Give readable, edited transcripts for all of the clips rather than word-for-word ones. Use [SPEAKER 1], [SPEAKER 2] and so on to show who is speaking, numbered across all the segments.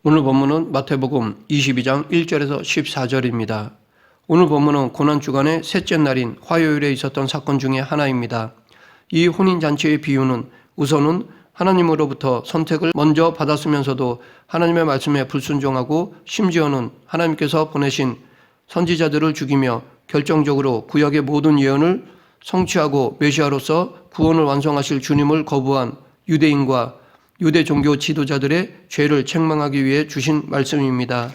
[SPEAKER 1] 오늘 본문은 마태복음 22장 1절에서 14절입니다. 오늘 본문은 고난주간의 셋째 날인 화요일에 있었던 사건 중에 하나입니다. 이 혼인잔치의 비유는 우선은 하나님으로부터 선택을 먼저 받았으면서도 하나님의 말씀에 불순종하고 심지어는 하나님께서 보내신 선지자들을 죽이며 결정적으로 구약의 모든 예언을 성취하고 메시아로서 구원을 완성하실 주님을 거부한 유대인과 유대 종교 지도자들의 죄를 책망하기 위해 주신 말씀입니다.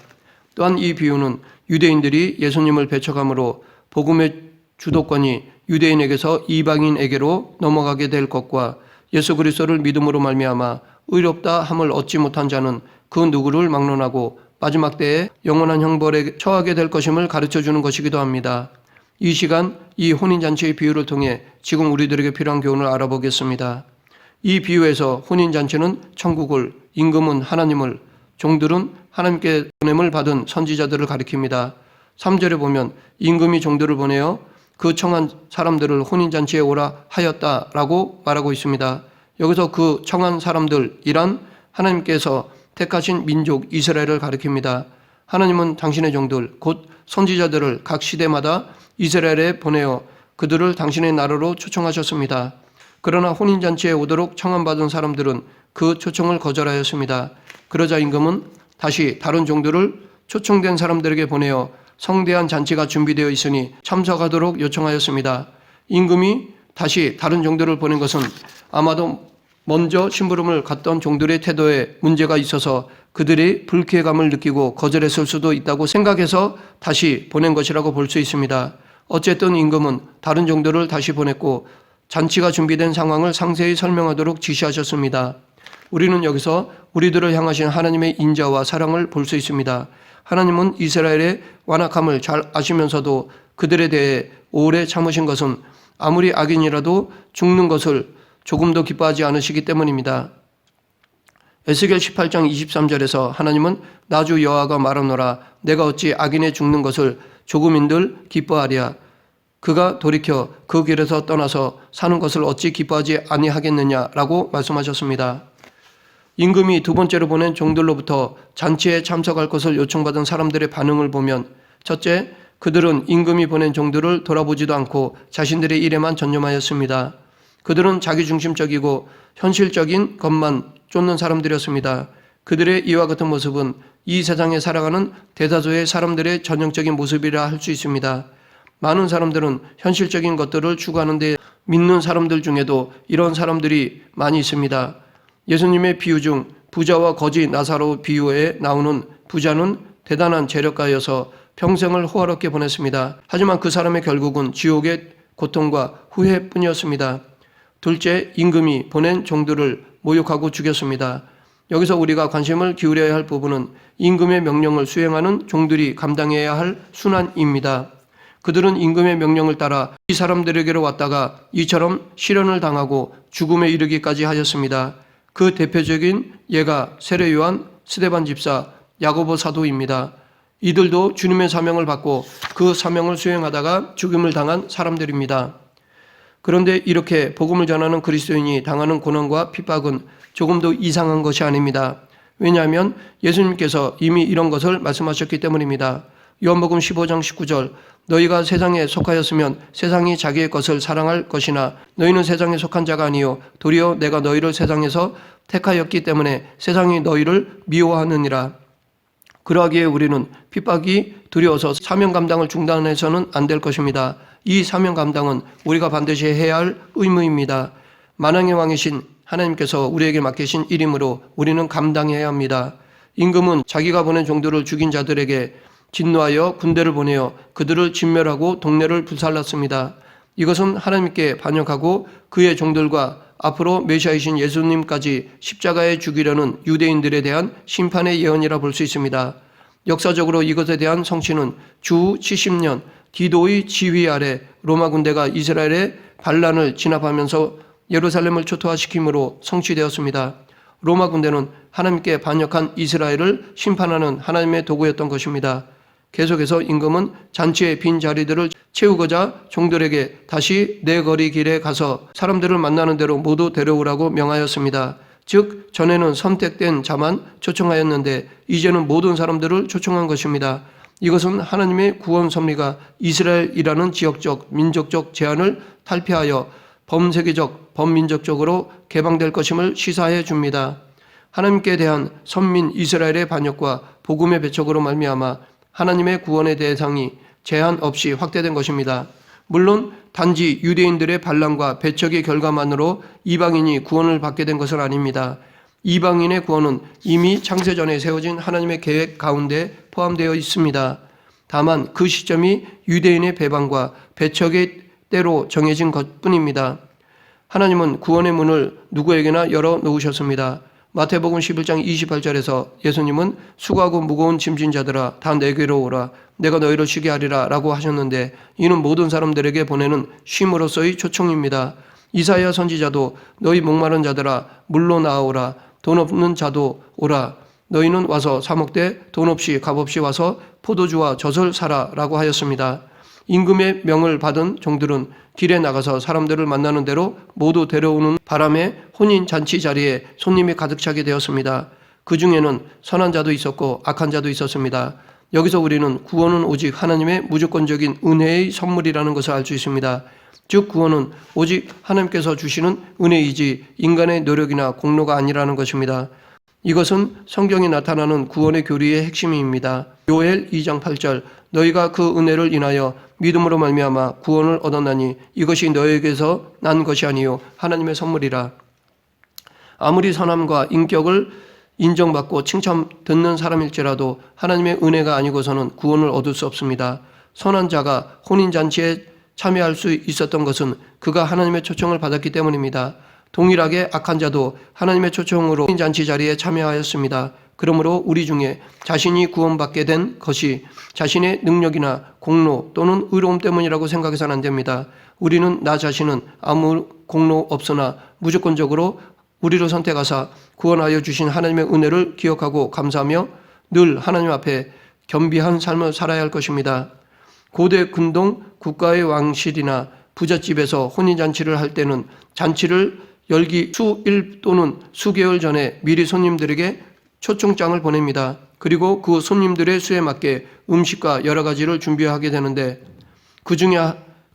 [SPEAKER 1] 또한 이 비유는 유대인들이 예수님을 배척함으로 복음의 주도권이 유대인에게서 이방인에게로 넘어가게 될 것과 예수 그리스도를 믿음으로 말미암아 의롭다 함을 얻지 못한 자는 그 누구를 막론하고 마지막 때에 영원한 형벌에 처하게 될 것임을 가르쳐주는 것이기도 합니다. 이 시간 이 혼인잔치의 비유를 통해 지금 우리들에게 필요한 교훈을 알아보겠습니다. 이 비유에서 혼인잔치는 천국을, 임금은 하나님을, 종들은 하나님께 보냄을 받은 선지자들을 가리킵니다. 3절에 보면 임금이 종들을 보내어 그 청한 사람들을 혼인잔치에 오라 하였다라고 말하고 있습니다. 여기서 그 청한 사람들이란 하나님께서 택하신 민족 이스라엘을 가리킵니다. 하나님은 당신의 종들, 곧 선지자들을 각 시대마다 이스라엘에 보내어 그들을 당신의 나라로 초청하셨습니다. 그러나 혼인잔치에 오도록 청함받은 사람들은 그 초청을 거절하였습니다. 그러자 임금은 다시 다른 종들을 초청된 사람들에게 보내어 성대한 잔치가 준비되어 있으니 참석하도록 요청하였습니다. 임금이 다시 다른 종들을 보낸 것은 아마도 먼저 심부름을 갔던 종들의 태도에 문제가 있어서 그들이 불쾌감을 느끼고 거절했을 수도 있다고 생각해서 다시 보낸 것이라고 볼 수 있습니다. 어쨌든 임금은 다른 종들을 다시 보냈고 잔치가 준비된 상황을 상세히 설명하도록 지시하셨습니다. 우리는 여기서 우리들을 향하신 하나님의 인자와 사랑을 볼 수 있습니다. 하나님은 이스라엘의 완악함을 잘 아시면서도 그들에 대해 오래 참으신 것은 아무리 악인이라도 죽는 것을 조금도 기뻐하지 않으시기 때문입니다. 에스겔 18장 23절에서 하나님은 나주 여호와가 말하노라 내가 어찌 악인의 죽는 것을 조금인들 기뻐하랴 그가 돌이켜 그 길에서 떠나서 사는 것을 어찌 기뻐하지 아니하겠느냐라고 말씀하셨습니다. 임금이 두 번째로 보낸 종들로부터 잔치에 참석할 것을 요청받은 사람들의 반응을 보면 첫째, 그들은 임금이 보낸 종들을 돌아보지도 않고 자신들의 일에만 전념하였습니다. 그들은 자기중심적이고 현실적인 것만 쫓는 사람들이었습니다. 그들의 이와 같은 모습은 이 세상에 살아가는 대다수의 사람들의 전형적인 모습이라 할 수 있습니다. 많은 사람들은 현실적인 것들을 추구하는데 믿는 사람들 중에도 이런 사람들이 많이 있습니다. 예수님의 비유 중 부자와 거지 나사로 비유에 나오는 부자는 대단한 재력가여서 평생을 호화롭게 보냈습니다. 하지만 그 사람의 결국은 지옥의 고통과 후회뿐이었습니다. 둘째, 임금이 보낸 종들을 모욕하고 죽였습니다. 여기서 우리가 관심을 기울여야 할 부분은 임금의 명령을 수행하는 종들이 감당해야 할 순환입니다. 그들은 임금의 명령을 따라 이 사람들에게로 왔다가 이처럼 시련을 당하고 죽음에 이르기까지 하였습니다. 그 대표적인 예가 세례 요한, 스데반 집사, 야고보 사도입니다. 이들도 주님의 사명을 받고 그 사명을 수행하다가 죽임을 당한 사람들입니다. 그런데 이렇게 복음을 전하는 그리스도인이 당하는 고난과 핍박은 조금도 이상한 것이 아닙니다. 왜냐하면 예수님께서 이미 이런 것을 말씀하셨기 때문입니다. 요한복음 15장 19절 너희가 세상에 속하였으면 세상이 자기의 것을 사랑할 것이나 너희는 세상에 속한 자가 아니요 도리어 내가 너희를 세상에서 택하였기 때문에 세상이 너희를 미워하느니라. 그러하기에 우리는 핍박이 두려워서 사명 감당을 중단해서는 안 될 것입니다. 이 사명 감당은 우리가 반드시 해야 할 의무입니다. 만왕의 왕이신 하나님께서 우리에게 맡기신 일이므로 우리는 감당해야 합니다. 임금은 자기가 보낸 종들을 죽인 자들에게 진노하여 군대를 보내어 그들을 진멸하고 동네를 불살랐습니다. 이것은 하나님께 반역하고 그의 종들과 앞으로 메시아이신 예수님까지 십자가에 죽이려는 유대인들에 대한 심판의 예언이라 볼 수 있습니다. 역사적으로 이것에 대한 성취는 주 70년 디도의 지휘 아래 로마 군대가 이스라엘의 반란을 진압하면서 예루살렘을 초토화시킴으로 성취되었습니다. 로마 군대는 하나님께 반역한 이스라엘을 심판하는 하나님의 도구였던 것입니다. 계속해서 임금은 잔치의 빈 자리들을 채우고자 종들에게 다시 내 거리 길에 가서 사람들을 만나는 대로 모두 데려오라고 명하였습니다. 즉 전에는 선택된 자만 초청하였는데 이제는 모든 사람들을 초청한 것입니다. 이것은 하나님의 구원 섭리가 이스라엘이라는 지역적, 민족적 제한을 탈피하여 범세계적, 범민족적으로 개방될 것임을 시사해 줍니다. 하나님께 대한 선민 이스라엘의 반역과 복음의 배척으로 말미암아 하나님의 구원의 대상이 제한 없이 확대된 것입니다. 물론 단지 유대인들의 반란과 배척의 결과만으로 이방인이 구원을 받게 된 것은 아닙니다. 이방인의 구원은 이미 창세전에 세워진 하나님의 계획 가운데 포함되어 있습니다. 다만 그 시점이 유대인의 배반과 배척의 때로 정해진 것뿐입니다. 하나님은 구원의 문을 누구에게나 열어놓으셨습니다. 마태복음 11장 28절에서 예수님은 수고하고 무거운 짐진 자들아 다 내게로 오라 내가 너희를 쉬게 하리라 라고 하셨는데 이는 모든 사람들에게 보내는 쉼으로서의 초청입니다. 이사야 선지자도 너희 목마른 자들아 물로 나아오라 돈 없는 자도 오라 너희는 와서 사 먹되 돈 없이 값 없이 와서 포도주와 젖을 사라 라고 하였습니다. 임금의 명을 받은 종들은 길에 나가서 사람들을 만나는 대로 모두 데려오는 바람에 혼인잔치 자리에 손님이 가득 차게 되었습니다. 그 중에는 선한 자도 있었고 악한 자도 있었습니다. 여기서 우리는 구원은 오직 하나님의 무조건적인 은혜의 선물이라는 것을 알 수 있습니다. 즉 구원은 오직 하나님께서 주시는 은혜이지 인간의 노력이나 공로가 아니라는 것입니다. 이것은 성경에 나타나는 구원의 교리의 핵심입니다. 요엘 2장 8절 너희가 그 은혜를 인하여 믿음으로 말미암아 구원을 얻었나니 이것이 너희에게서 난 것이 아니요 하나님의 선물이라. 아무리 선함과 인격을 인정받고 칭찬 듣는 사람일지라도 하나님의 은혜가 아니고서는 구원을 얻을 수 없습니다. 선한 자가 혼인잔치에 참여할 수 있었던 것은 그가 하나님의 초청을 받았기 때문입니다. 동일하게 악한 자도 하나님의 초청으로 혼인잔치 자리에 참여하였습니다. 그러므로 우리 중에 자신이 구원받게 된 것이 자신의 능력이나 공로 또는 의로움 때문이라고 생각해서는 안 됩니다. 우리는 나 자신은 아무 공로 없으나 무조건적으로 우리를 선택하사 구원하여 주신 하나님의 은혜를 기억하고 감사하며 늘 하나님 앞에 겸비한 삶을 살아야 할 것입니다. 고대 근동 국가의 왕실이나 부잣집에서 혼인잔치를 할 때는 잔치를 열기 수일 또는 수개월 전에 미리 손님들에게 초청장을 보냅니다. 그리고 그 손님들의 수에 맞게 음식과 여러 가지를 준비하게 되는데 그 중에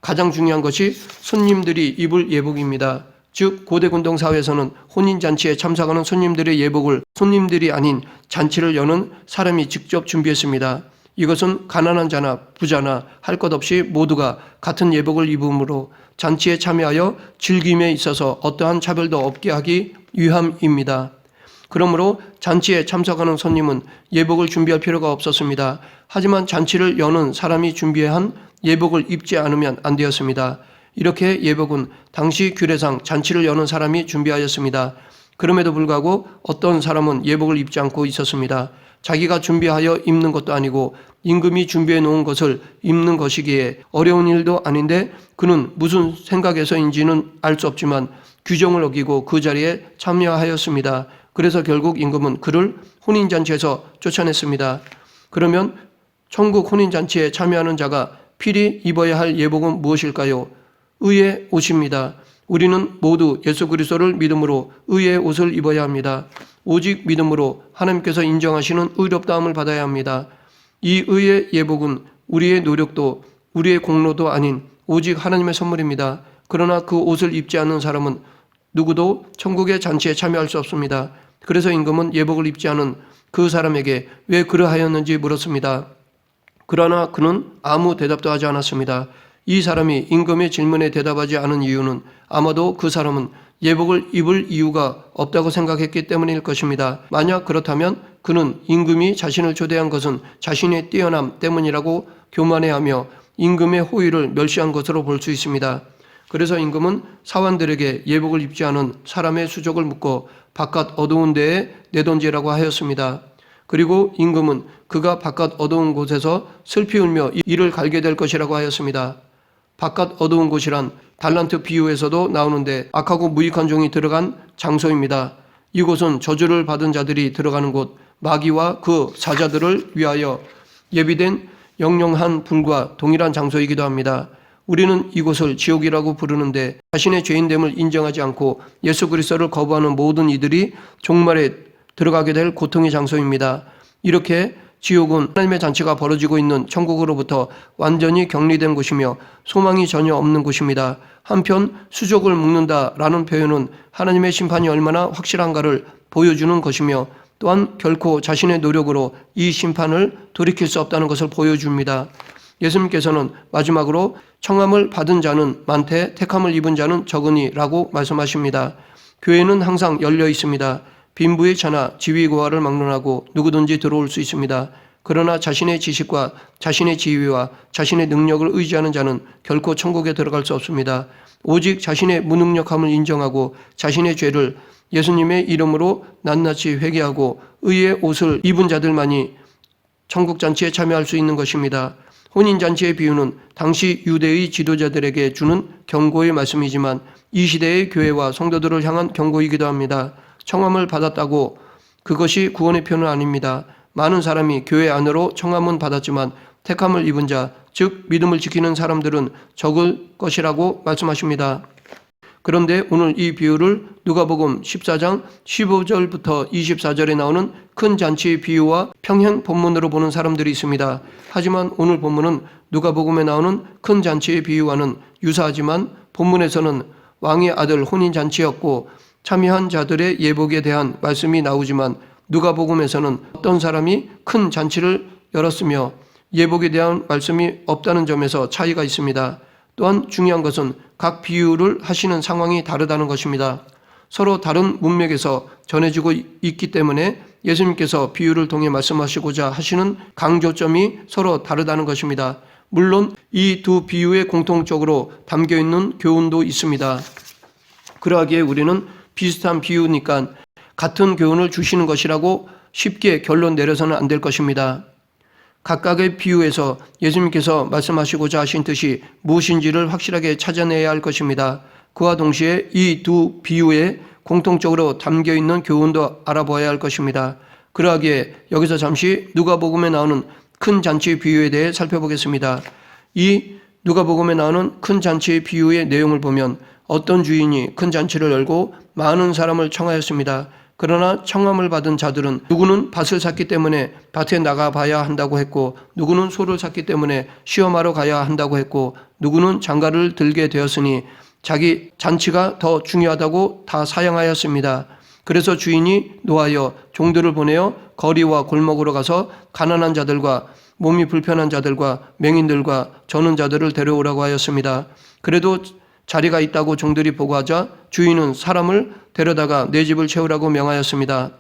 [SPEAKER 1] 가장 중요한 것이 손님들이 입을 예복입니다. 즉 고대 근동 사회에서는 혼인잔치에 참석하는 손님들의 예복을 손님들이 아닌 잔치를 여는 사람이 직접 준비했습니다. 이것은 가난한 자나 부자나 할 것 없이 모두가 같은 예복을 입음으로 잔치에 참여하여 즐김에 있어서 어떠한 차별도 없게 하기 위함입니다. 그러므로 잔치에 참석하는 손님은 예복을 준비할 필요가 없었습니다. 하지만 잔치를 여는 사람이 준비한 예복을 입지 않으면 안 되었습니다. 이렇게 예복은 당시 규례상 잔치를 여는 사람이 준비하였습니다. 그럼에도 불구하고 어떤 사람은 예복을 입지 않고 있었습니다. 자기가 준비하여 입는 것도 아니고 임금이 준비해 놓은 것을 입는 것이기에 어려운 일도 아닌데 그는 무슨 생각에서인지는 알 수 없지만 규정을 어기고 그 자리에 참여하였습니다. 그래서 결국 임금은 그를 혼인잔치에서 쫓아냈습니다. 그러면 천국 혼인잔치에 참여하는 자가 필히 입어야 할 예복은 무엇일까요? 의의 옷입니다. 우리는 모두 예수 그리스도를 믿음으로 의의 옷을 입어야 합니다. 오직 믿음으로 하나님께서 인정하시는 의롭다함을 받아야 합니다. 이 의의 예복은 우리의 노력도 우리의 공로도 아닌 오직 하나님의 선물입니다. 그러나 그 옷을 입지 않는 사람은 누구도 천국의 잔치에 참여할 수 없습니다. 그래서 임금은 예복을 입지 않은 그 사람에게 왜 그러하였는지 물었습니다. 그러나 그는 아무 대답도 하지 않았습니다. 이 사람이 임금의 질문에 대답하지 않은 이유는 아마도 그 사람은 예복을 입을 이유가 없다고 생각했기 때문일 것입니다. 만약 그렇다면 그는 임금이 자신을 초대한 것은 자신의 뛰어남 때문이라고 교만해하며 임금의 호의를 멸시한 것으로 볼 수 있습니다. 그래서 임금은 사환들에게 예복을 입지 않은 사람의 수족을 묶어 바깥 어두운 데에 내던지라고 하였습니다. 그리고 임금은 그가 바깥 어두운 곳에서 슬피 울며 이를 갈게 될 것이라고 하였습니다. 바깥 어두운 곳이란 달란트 비유에서도 나오는데 악하고 무익한 종이 들어간 장소입니다. 이곳은 저주를 받은 자들이 들어가는 곳, 마귀와 그 사자들을 위하여 예비된 영영한 불과 동일한 장소이기도 합니다. 우리는 이곳을 지옥이라고 부르는데 자신의 죄인됨을 인정하지 않고 예수 그리스도를 거부하는 모든 이들이 종말에 들어가게 될 고통의 장소입니다. 이렇게 지옥은 하나님의 잔치가 벌어지고 있는 천국으로부터 완전히 격리된 곳이며 소망이 전혀 없는 곳입니다. 한편 수족을 묶는다라는 표현은 하나님의 심판이 얼마나 확실한가를 보여주는 것이며 또한 결코 자신의 노력으로 이 심판을 돌이킬 수 없다는 것을 보여줍니다. 예수님께서는 마지막으로 청함을 받은 자는 많되 택함을 입은 자는 적으니라고 말씀하십니다. 교회는 항상 열려 있습니다. 빈부의 차나 지위고하를 막론하고 누구든지 들어올 수 있습니다. 그러나 자신의 지식과 자신의 지위와 자신의 능력을 의지하는 자는 결코 천국에 들어갈 수 없습니다. 오직 자신의 무능력함을 인정하고 자신의 죄를 예수님의 이름으로 낱낱이 회개하고 의의 옷을 입은 자들만이 천국잔치에 참여할 수 있는 것입니다. 혼인잔치의 비유는 당시 유대의 지도자들에게 주는 경고의 말씀이지만 이 시대의 교회와 성도들을 향한 경고이기도 합니다. 청함을 받았다고 그것이 구원의 표는 아닙니다. 많은 사람이 교회 안으로 청함은 받았지만 택함을 입은 자, 즉 믿음을 지키는 사람들은 적을 것이라고 말씀하십니다. 그런데 오늘 이 비유를 누가복음 14장 15절부터 24절에 나오는 큰 잔치의 비유와 평행 본문으로 보는 사람들이 있습니다. 하지만 오늘 본문은 누가복음에 나오는 큰 잔치의 비유와는 유사하지만 본문에서는 왕의 아들 혼인잔치였고 참여한 자들의 예복에 대한 말씀이 나오지만 누가복음에서는 어떤 사람이 큰 잔치를 열었으며 예복에 대한 말씀이 없다는 점에서 차이가 있습니다. 또한 중요한 것은 각 비유를 하시는 상황이 다르다는 것입니다. 서로 다른 문맥에서 전해지고 있기 때문에 예수님께서 비유를 통해 말씀하시고자 하시는 강조점이 서로 다르다는 것입니다. 물론 이 두 비유에 공통적으로 담겨 있는 교훈도 있습니다. 그러하기에 우리는 비슷한 비유니까 같은 교훈을 주시는 것이라고 쉽게 결론 내려서는 안 될 것입니다. 각각의 비유에서 예수님께서 말씀하시고자 하신 뜻이 무엇인지를 확실하게 찾아내야 할 것입니다. 그와 동시에 이 두 비유에 공통적으로 담겨 있는 교훈도 알아보아야 할 것입니다. 그러하기에 여기서 잠시 누가복음에 나오는 큰 잔치의 비유에 대해 살펴보겠습니다. 이 누가복음에 나오는 큰 잔치의 비유의 내용을 보면 어떤 주인이 큰 잔치를 열고 많은 사람을 청하였습니다. 그러나 청함을 받은 자들은 누구는 밭을 샀기 때문에 밭에 나가 봐야 한다고 했고 누구는 소를 샀기 때문에 시험하러 가야 한다고 했고 누구는 장가를 들게 되었으니 자기 잔치가 더 중요하다고 다 사양하였습니다. 그래서 주인이 노하여 종들을 보내어 거리와 골목으로 가서 가난한 자들과 몸이 불편한 자들과 맹인들과 저는 자들을 데려오라고 하였습니다. 그래도 자리가 있다고 종들이 보고하자 주인은 사람을 데려다가 내 집을 채우라고 명하였습니다.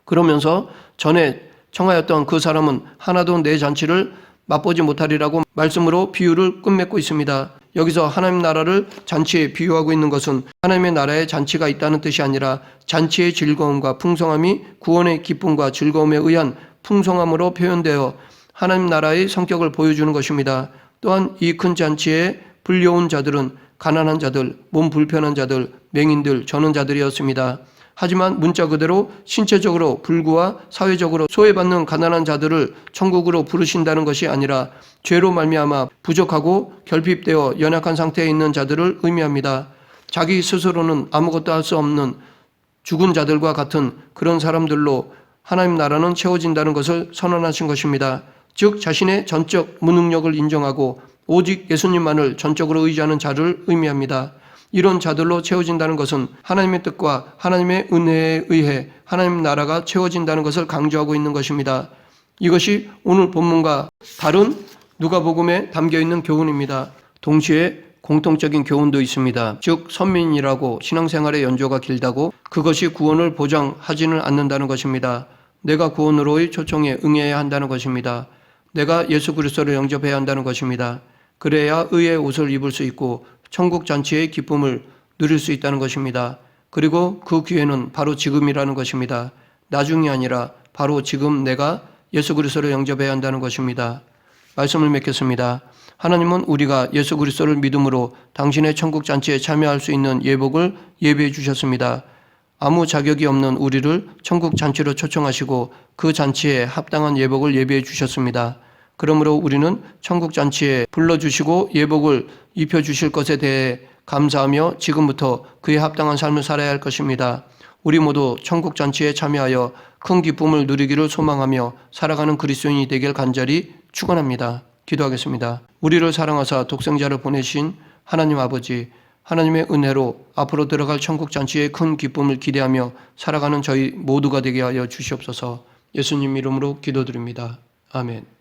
[SPEAKER 1] 그러면서 전에 청하였던 그 사람은 하나도 내 잔치를 맛보지 못하리라고 말씀으로 비유를 끝맺고 있습니다. 여기서 하나님 나라를 잔치에 비유하고 있는 것은 하나님의 나라에 잔치가 있다는 뜻이 아니라 잔치의 즐거움과 풍성함이 구원의 기쁨과 즐거움에 의한 풍성함으로 표현되어 하나님 나라의 성격을 보여주는 것입니다. 또한 이 큰 잔치에 불려온 자들은 가난한 자들, 몸 불편한 자들, 맹인들, 저는 자들이었습니다. 하지만 문자 그대로 신체적으로 불구와 사회적으로 소외받는 가난한 자들을 천국으로 부르신다는 것이 아니라 죄로 말미암아 부족하고 결핍되어 연약한 상태에 있는 자들을 의미합니다. 자기 스스로는 아무것도 할 수 없는 죽은 자들과 같은 그런 사람들로 하나님 나라는 채워진다는 것을 선언하신 것입니다. 즉 자신의 전적 무능력을 인정하고 오직 예수님만을 전적으로 의지하는 자를 의미합니다. 이런 자들로 채워진다는 것은 하나님의 뜻과 하나님의 은혜에 의해 하나님 나라가 채워진다는 것을 강조하고 있는 것입니다. 이것이 오늘 본문과 다른 누가복음에 담겨있는 교훈입니다. 동시에 공통적인 교훈도 있습니다. 즉 선민이라고 신앙생활의 연조가 길다고 그것이 구원을 보장하지는 않는다는 것입니다. 내가 구원으로의 초청에 응해야 한다는 것입니다. 내가 예수 그리스도를 영접해야 한다는 것입니다. 그래야 의의 옷을 입을 수 있고 천국 잔치의 기쁨을 누릴 수 있다는 것입니다. 그리고 그 기회는 바로 지금이라는 것입니다. 나중이 아니라 바로 지금 내가 예수 그리스도를 영접해야 한다는 것입니다. 말씀을 맺겠습니다. 하나님은 우리가 예수 그리스도를 믿음으로 당신의 천국 잔치에 참여할 수 있는 예복을 예비해 주셨습니다. 아무 자격이 없는 우리를 천국 잔치로 초청하시고 그 잔치에 합당한 예복을 예비해 주셨습니다. 그러므로 우리는 천국 잔치에 불러주시고 예복을 입혀주실 것에 대해 감사하며 지금부터 그에 합당한 삶을 살아야 할 것입니다. 우리 모두 천국 잔치에 참여하여 큰 기쁨을 누리기를 소망하며 살아가는 그리스도인이 되길 간절히 축원합니다. 기도하겠습니다. 우리를 사랑하사 독생자를 보내신 하나님 아버지, 하나님의 은혜로 앞으로 들어갈 천국 잔치의 큰 기쁨을 기대하며 살아가는 저희 모두가 되게 하여 주시옵소서. 예수님 이름으로 기도드립니다. 아멘.